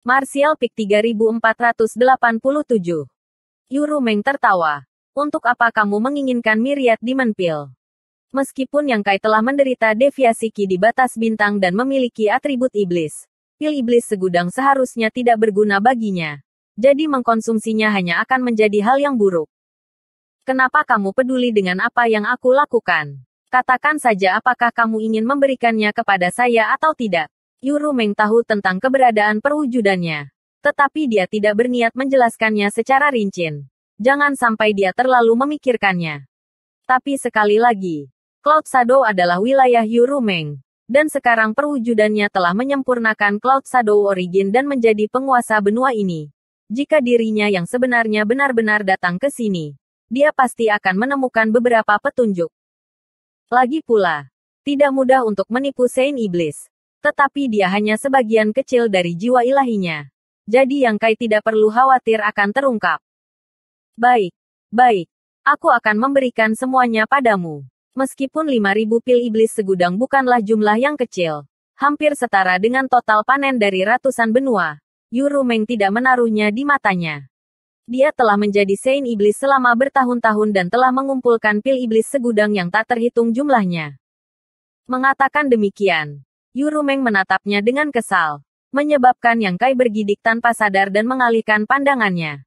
Martial Pick 3487. Yuru Meng tertawa. Untuk apa kamu menginginkan Myriad Demon Pill? Meskipun Yang Kai telah menderita deviasi ki di batas bintang dan memiliki atribut iblis, pil iblis segudang seharusnya tidak berguna baginya. Jadi mengkonsumsinya hanya akan menjadi hal yang buruk. Kenapa kamu peduli dengan apa yang aku lakukan? Katakan saja apakah kamu ingin memberikannya kepada saya atau tidak. Yuru Meng tahu tentang keberadaan perwujudannya. Tetapi dia tidak berniat menjelaskannya secara rinci. Jangan sampai dia terlalu memikirkannya. Tapi sekali lagi, Cloud Shadow adalah wilayah Yuru Meng. Dan sekarang perwujudannya telah menyempurnakan Cloud Shadow Origin dan menjadi penguasa benua ini. Jika dirinya yang sebenarnya benar-benar datang ke sini, dia pasti akan menemukan beberapa petunjuk. Lagi pula, tidak mudah untuk menipu Saint Iblis. Tetapi dia hanya sebagian kecil dari jiwa ilahinya. Jadi Yang Kai tidak perlu khawatir akan terungkap. Baik. Aku akan memberikan semuanya padamu. Meskipun 5.000 pil iblis segudang bukanlah jumlah yang kecil. Hampir setara dengan total panen dari ratusan benua. Yuru Meng tidak menaruhnya di matanya. Dia telah menjadi Saint Iblis selama bertahun-tahun dan telah mengumpulkan pil iblis segudang yang tak terhitung jumlahnya. Mengatakan demikian, Yuru Meng menatapnya dengan kesal. Menyebabkan Yang Kai bergidik tanpa sadar dan mengalihkan pandangannya.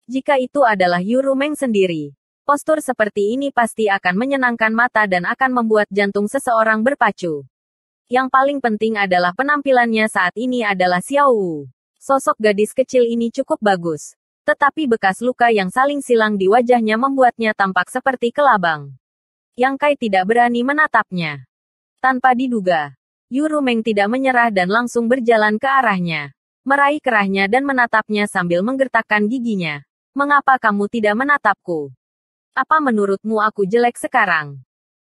Jika itu adalah Yuru Meng sendiri, postur seperti ini pasti akan menyenangkan mata dan akan membuat jantung seseorang berpacu. Yang paling penting adalah penampilannya saat ini adalah Xiao Wu. Sosok gadis kecil ini cukup bagus. Tetapi bekas luka yang saling silang di wajahnya membuatnya tampak seperti kelabang. Yang Kai tidak berani menatapnya. Tanpa diduga, Yuru Meng tidak menyerah dan langsung berjalan ke arahnya. Meraih kerahnya dan menatapnya sambil menggertakkan giginya. Mengapa kamu tidak menatapku? Apa menurutmu aku jelek sekarang?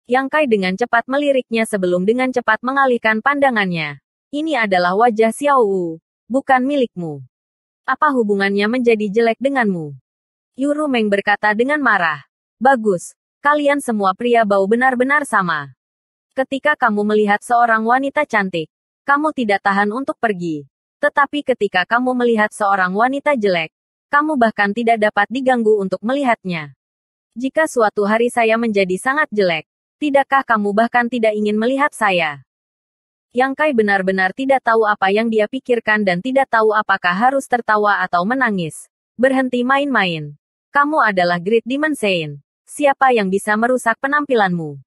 Yang Kai dengan cepat meliriknya sebelum dengan cepat mengalihkan pandangannya. Ini adalah wajah Xiao Wu, bukan milikmu. Apa hubungannya menjadi jelek denganmu? Yuru Meng berkata dengan marah. Bagus, kalian semua pria bau benar-benar sama. Ketika kamu melihat seorang wanita cantik, kamu tidak tahan untuk pergi. Tetapi ketika kamu melihat seorang wanita jelek, kamu bahkan tidak dapat diganggu untuk melihatnya. Jika suatu hari saya menjadi sangat jelek, tidakkah kamu bahkan tidak ingin melihat saya? Yang Kai benar-benar tidak tahu apa yang dia pikirkan dan tidak tahu apakah harus tertawa atau menangis. Berhenti main-main. Kamu adalah Great Demon Saint. Siapa yang bisa merusak penampilanmu?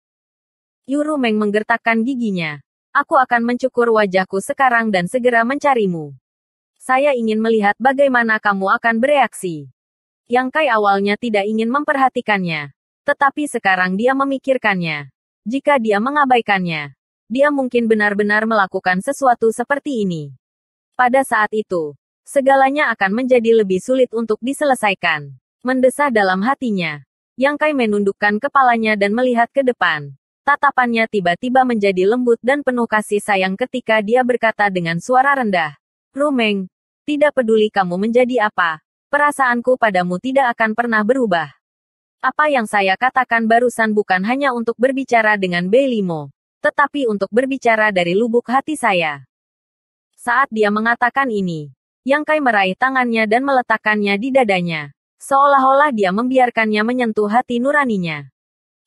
Yuru Meng menggertakkan giginya. Aku akan mencukur wajahku sekarang dan segera mencarimu. Saya ingin melihat bagaimana kamu akan bereaksi. Yang Kai awalnya tidak ingin memperhatikannya. Tetapi sekarang dia memikirkannya. Jika dia mengabaikannya, dia mungkin benar-benar melakukan sesuatu seperti ini. Pada saat itu, segalanya akan menjadi lebih sulit untuk diselesaikan. Mendesah dalam hatinya. Yang Kai menundukkan kepalanya dan melihat ke depan. Tatapannya tiba-tiba menjadi lembut dan penuh kasih sayang ketika dia berkata dengan suara rendah. Rumeng, tidak peduli kamu menjadi apa, perasaanku padamu tidak akan pernah berubah. Apa yang saya katakan barusan bukan hanya untuk berbicara dengan Beilimo, tetapi untuk berbicara dari lubuk hati saya. Saat dia mengatakan ini, Yang Kai meraih tangannya dan meletakkannya di dadanya, seolah-olah dia membiarkannya menyentuh hati nuraninya.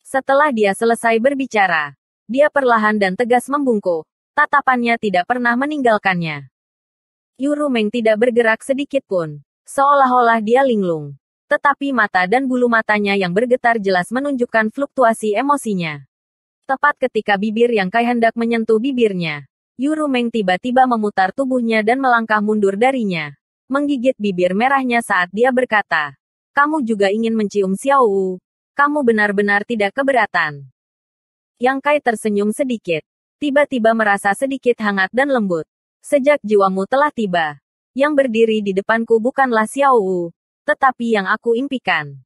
Setelah dia selesai berbicara, dia perlahan dan tegas membungkuk. Tatapannya tidak pernah meninggalkannya. Yuru Meng tidak bergerak sedikit pun, seolah-olah dia linglung. Tetapi mata dan bulu matanya yang bergetar jelas menunjukkan fluktuasi emosinya. Tepat ketika bibir Yang Kai hendak menyentuh bibirnya, Yuru Meng tiba-tiba memutar tubuhnya dan melangkah mundur darinya. Menggigit bibir merahnya saat dia berkata, kamu juga ingin mencium Xiao Wu. Kamu benar-benar tidak keberatan. Yang Kai tersenyum sedikit. Tiba-tiba merasa sedikit hangat dan lembut. Sejak jiwamu telah tiba. Yang berdiri di depanku bukanlah Xiao Wu, tetapi yang aku impikan.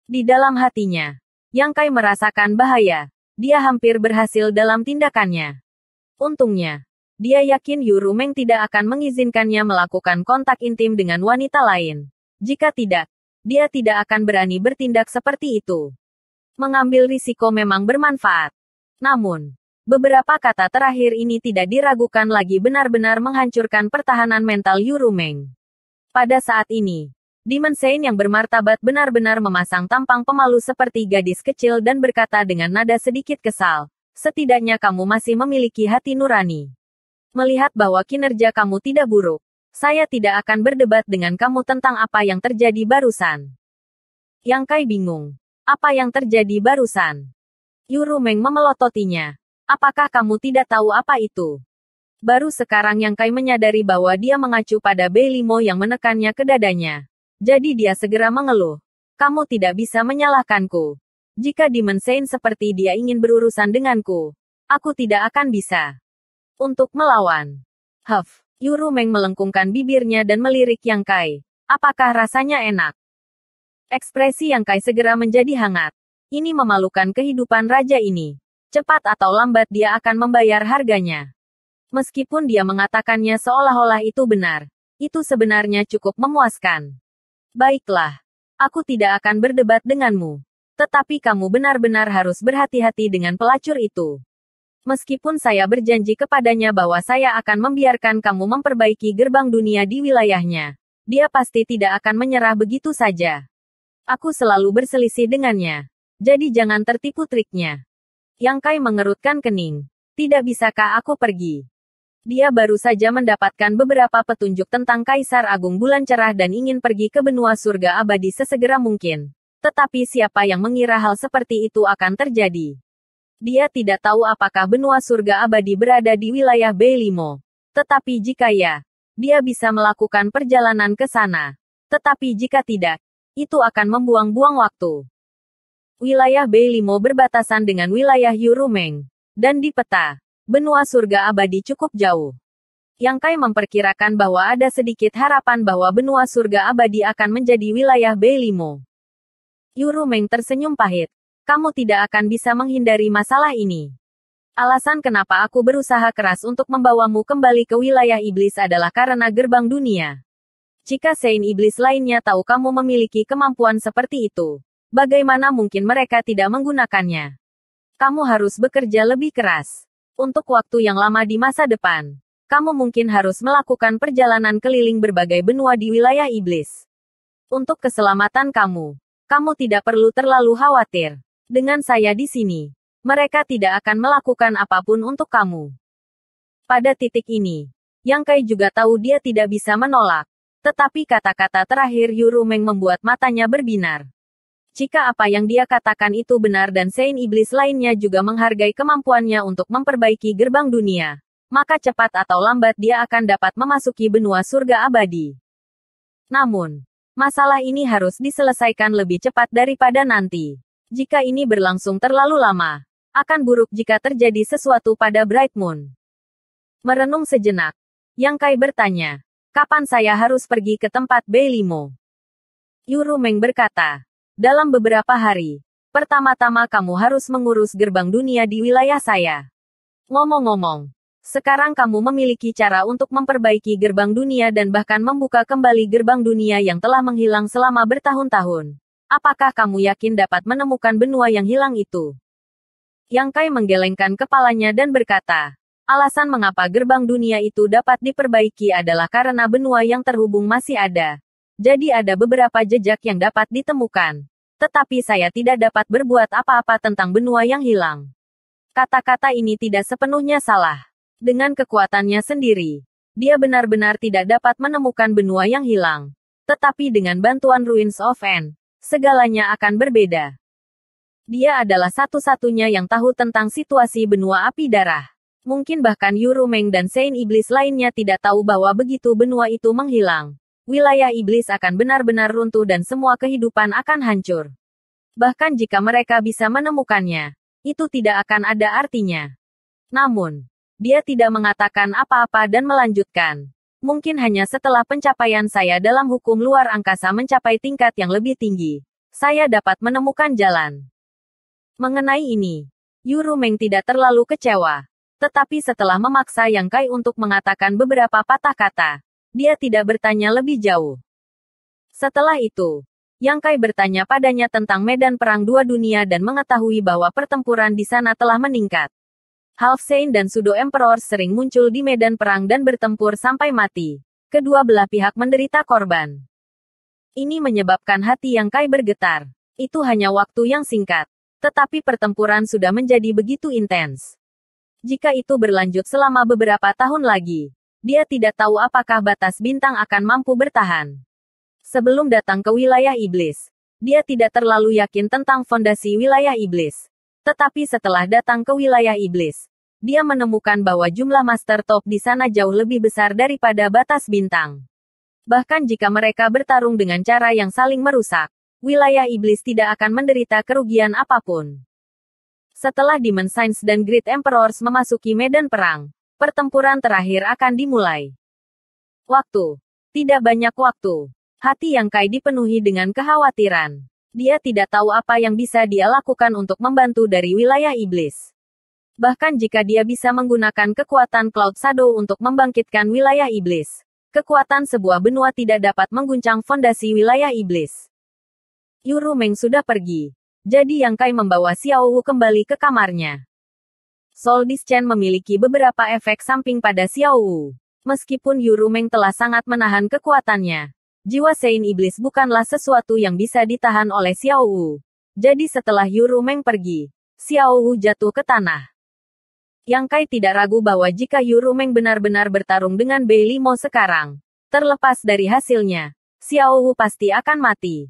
Di dalam hatinya, Yang Kai merasakan bahaya. Dia hampir berhasil dalam tindakannya. Untungnya, dia yakin Yuru Meng tidak akan mengizinkannya melakukan kontak intim dengan wanita lain. Jika tidak, dia tidak akan berani bertindak seperti itu. Mengambil risiko memang bermanfaat. Namun, Beberapa kata terakhir ini tidak diragukan lagi benar-benar menghancurkan pertahanan mental Yurumeng. Pada saat ini, Demon Saint yang bermartabat benar-benar memasang tampang pemalu seperti gadis kecil dan berkata dengan nada sedikit kesal, setidaknya kamu masih memiliki hati nurani. Melihat bahwa kinerja kamu tidak buruk, saya tidak akan berdebat dengan kamu tentang apa yang terjadi barusan. Yang Kai bingung. Apa yang terjadi barusan? Yurumeng memelototinya. Apakah kamu tidak tahu apa itu? Baru sekarang Yang Kai menyadari bahwa dia mengacu pada Beilimo yang menekannya ke dadanya. Jadi dia segera mengeluh. Kamu tidak bisa menyalahkanku. Jika Demon Saint seperti dia ingin berurusan denganku, aku tidak akan bisa. Untuk melawan. Huff. Yurumeng melengkungkan bibirnya dan melirik Yang Kai. Apakah rasanya enak? Ekspresi Yang Kai segera menjadi hangat. Ini memalukan kehidupan raja ini. Cepat atau lambat dia akan membayar harganya. Meskipun dia mengatakannya seolah-olah itu benar, itu sebenarnya cukup memuaskan. Baiklah, aku tidak akan berdebat denganmu. Tetapi kamu benar-benar harus berhati-hati dengan pelacur itu. Meskipun saya berjanji kepadanya bahwa saya akan membiarkan kamu memperbaiki gerbang dunia di wilayahnya, dia pasti tidak akan menyerah begitu saja. Aku selalu berselisih dengannya. Jadi jangan tertipu triknya. Yang Kai mengerutkan kening. Tidak bisakah aku pergi? Dia baru saja mendapatkan beberapa petunjuk tentang Kaisar Agung Bulan Cerah dan ingin pergi ke benua surga abadi sesegera mungkin. Tetapi siapa yang mengira hal seperti itu akan terjadi? Dia tidak tahu apakah benua surga abadi berada di wilayah Beilimo. Tetapi jika ya, dia bisa melakukan perjalanan ke sana. Tetapi jika tidak, itu akan membuang-buang waktu. Wilayah Beilimo berbatasan dengan wilayah Yurumeng. Dan di peta, benua surga abadi cukup jauh. Yang Kai memperkirakan bahwa ada sedikit harapan bahwa benua surga abadi akan menjadi wilayah Beilimo. Yurumeng tersenyum pahit. Kamu tidak akan bisa menghindari masalah ini. Alasan kenapa aku berusaha keras untuk membawamu kembali ke wilayah iblis adalah karena gerbang dunia. Jika Saint iblis lainnya tahu kamu memiliki kemampuan seperti itu, bagaimana mungkin mereka tidak menggunakannya? Kamu harus bekerja lebih keras. Untuk waktu yang lama di masa depan, kamu mungkin harus melakukan perjalanan keliling berbagai benua di wilayah iblis. Untuk keselamatan kamu, kamu tidak perlu terlalu khawatir. Dengan saya di sini, mereka tidak akan melakukan apapun untuk kamu. Pada titik ini, Yang Kai juga tahu dia tidak bisa menolak. Tetapi kata-kata terakhir Yurumeng membuat matanya berbinar. Jika apa yang dia katakan itu benar dan Saint iblis lainnya juga menghargai kemampuannya untuk memperbaiki gerbang dunia, maka cepat atau lambat dia akan dapat memasuki benua surga abadi. Namun, masalah ini harus diselesaikan lebih cepat daripada nanti. Jika ini berlangsung terlalu lama, akan buruk jika terjadi sesuatu pada Bright Moon. Merenung sejenak, Yang Kai bertanya, kapan saya harus pergi ke tempat Beilimo? Yurumeng berkata, dalam beberapa hari. Pertama-tama kamu harus mengurus gerbang dunia di wilayah saya. Ngomong-ngomong, sekarang kamu memiliki cara untuk memperbaiki gerbang dunia dan bahkan membuka kembali gerbang dunia yang telah menghilang selama bertahun-tahun. Apakah kamu yakin dapat menemukan benua yang hilang itu? Yang Kai menggelengkan kepalanya dan berkata, alasan mengapa gerbang dunia itu dapat diperbaiki adalah karena benua yang terhubung masih ada. Jadi ada beberapa jejak yang dapat ditemukan. Tetapi saya tidak dapat berbuat apa-apa tentang benua yang hilang. Kata-kata ini tidak sepenuhnya salah. Dengan kekuatannya sendiri, dia benar-benar tidak dapat menemukan benua yang hilang. Tetapi dengan bantuan Ruins of End, segalanya akan berbeda. Dia adalah satu-satunya yang tahu tentang situasi benua api darah. Mungkin bahkan Yurumeng dan Saint iblis lainnya tidak tahu bahwa begitu benua itu menghilang, wilayah iblis akan benar-benar runtuh dan semua kehidupan akan hancur. Bahkan jika mereka bisa menemukannya, itu tidak akan ada artinya. Namun, dia tidak mengatakan apa-apa dan melanjutkan. Mungkin hanya setelah pencapaian saya dalam hukum luar angkasa mencapai tingkat yang lebih tinggi, saya dapat menemukan jalan. Mengenai ini, Yurumeng tidak terlalu kecewa. Tetapi setelah memaksa Yang Kai untuk mengatakan beberapa patah kata, dia tidak bertanya lebih jauh. Setelah itu, Yang Kai bertanya padanya tentang medan perang dua dunia dan mengetahui bahwa pertempuran di sana telah meningkat. Half Saint dan Pseudo Emperor sering muncul di medan perang dan bertempur sampai mati. Kedua belah pihak menderita korban. Ini menyebabkan hati Yang Kai bergetar. Itu hanya waktu yang singkat. Tetapi pertempuran sudah menjadi begitu intens. Jika itu berlanjut selama beberapa tahun lagi, dia tidak tahu apakah batas bintang akan mampu bertahan. Sebelum datang ke wilayah iblis, dia tidak terlalu yakin tentang fondasi wilayah iblis. Tetapi setelah datang ke wilayah iblis, dia menemukan bahwa jumlah master top di sana jauh lebih besar daripada batas bintang. Bahkan jika mereka bertarung dengan cara yang saling merusak, wilayah iblis tidak akan menderita kerugian apapun. Setelah Demon Saints dan Great Emperors memasuki medan perang, pertempuran terakhir akan dimulai. Waktu. Tidak banyak waktu. Hati Yang Kai dipenuhi dengan kekhawatiran. Dia tidak tahu apa yang bisa dia lakukan untuk membantu dari wilayah iblis. Bahkan jika dia bisa menggunakan kekuatan Cloud Shadow untuk membangkitkan wilayah iblis, kekuatan sebuah benua tidak dapat mengguncang fondasi wilayah iblis. Yuru Meng sudah pergi. Jadi Yang Kai membawa Xiao Wu kembali ke kamarnya. Soul Discharge memiliki beberapa efek samping pada Xiao Wu. Meskipun Yuru Meng telah sangat menahan kekuatannya, jiwa Sein Iblis bukanlah sesuatu yang bisa ditahan oleh Xiao Wu. Jadi setelah Yuru Meng pergi, Xiao Wu jatuh ke tanah. Yang Kai tidak ragu bahwa jika Yuru Meng benar-benar bertarung dengan Bei Limo sekarang, terlepas dari hasilnya, Xiao Wu pasti akan mati.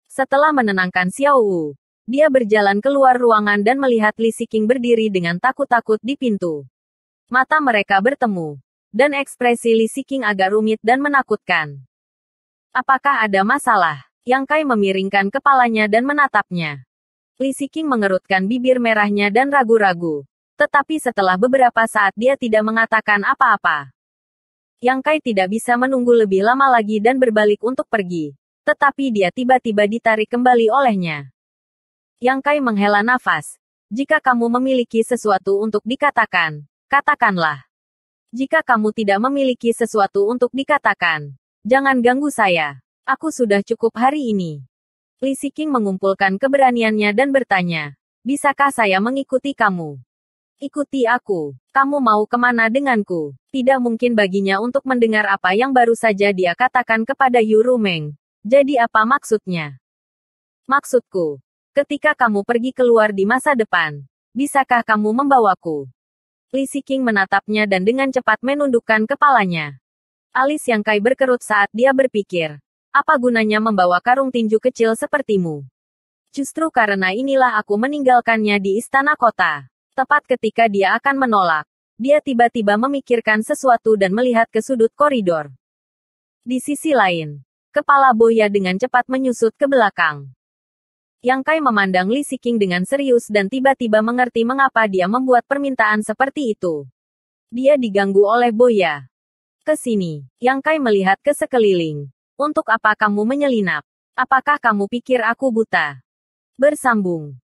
Setelah menenangkan Xiao Wu, dia berjalan keluar ruangan dan melihat Li Siqing berdiri dengan takut-takut di pintu. Mata mereka bertemu, dan ekspresi Li Siqing agak rumit dan menakutkan. Apakah ada masalah? Yang Kai memiringkan kepalanya dan menatapnya. Li Siqing mengerutkan bibir merahnya dan ragu-ragu. Tetapi setelah beberapa saat dia tidak mengatakan apa-apa. Yang Kai tidak bisa menunggu lebih lama lagi dan berbalik untuk pergi. Tetapi dia tiba-tiba ditarik kembali olehnya. Yang Kai menghela nafas. Jika kamu memiliki sesuatu untuk dikatakan, katakanlah. Jika kamu tidak memiliki sesuatu untuk dikatakan, jangan ganggu saya. Aku sudah cukup hari ini. Li Siqing mengumpulkan keberaniannya dan bertanya, bisakah saya mengikuti kamu? Ikuti aku. Kamu mau kemana denganku? Tidak mungkin baginya untuk mendengar apa yang baru saja dia katakan kepada Yuru Meng. Jadi apa maksudnya? Maksudku, ketika kamu pergi keluar di masa depan, bisakah kamu membawaku? Li Siqing menatapnya dan dengan cepat menundukkan kepalanya. Alis Yang Kai berkerut saat dia berpikir, apa gunanya membawa karung tinju kecil sepertimu? Justru karena inilah aku meninggalkannya di istana kota. Tepat ketika dia akan menolak, dia tiba-tiba memikirkan sesuatu dan melihat ke sudut koridor. Di sisi lain, kepala Boya dengan cepat menyusut ke belakang. Yang Kai memandang Li Siqing dengan serius dan tiba-tiba mengerti mengapa dia membuat permintaan seperti itu. Dia diganggu oleh Boya. Ke sini, Yang Kai melihat ke sekeliling. Untuk apa kamu menyelinap? Apakah kamu pikir aku buta? Bersambung.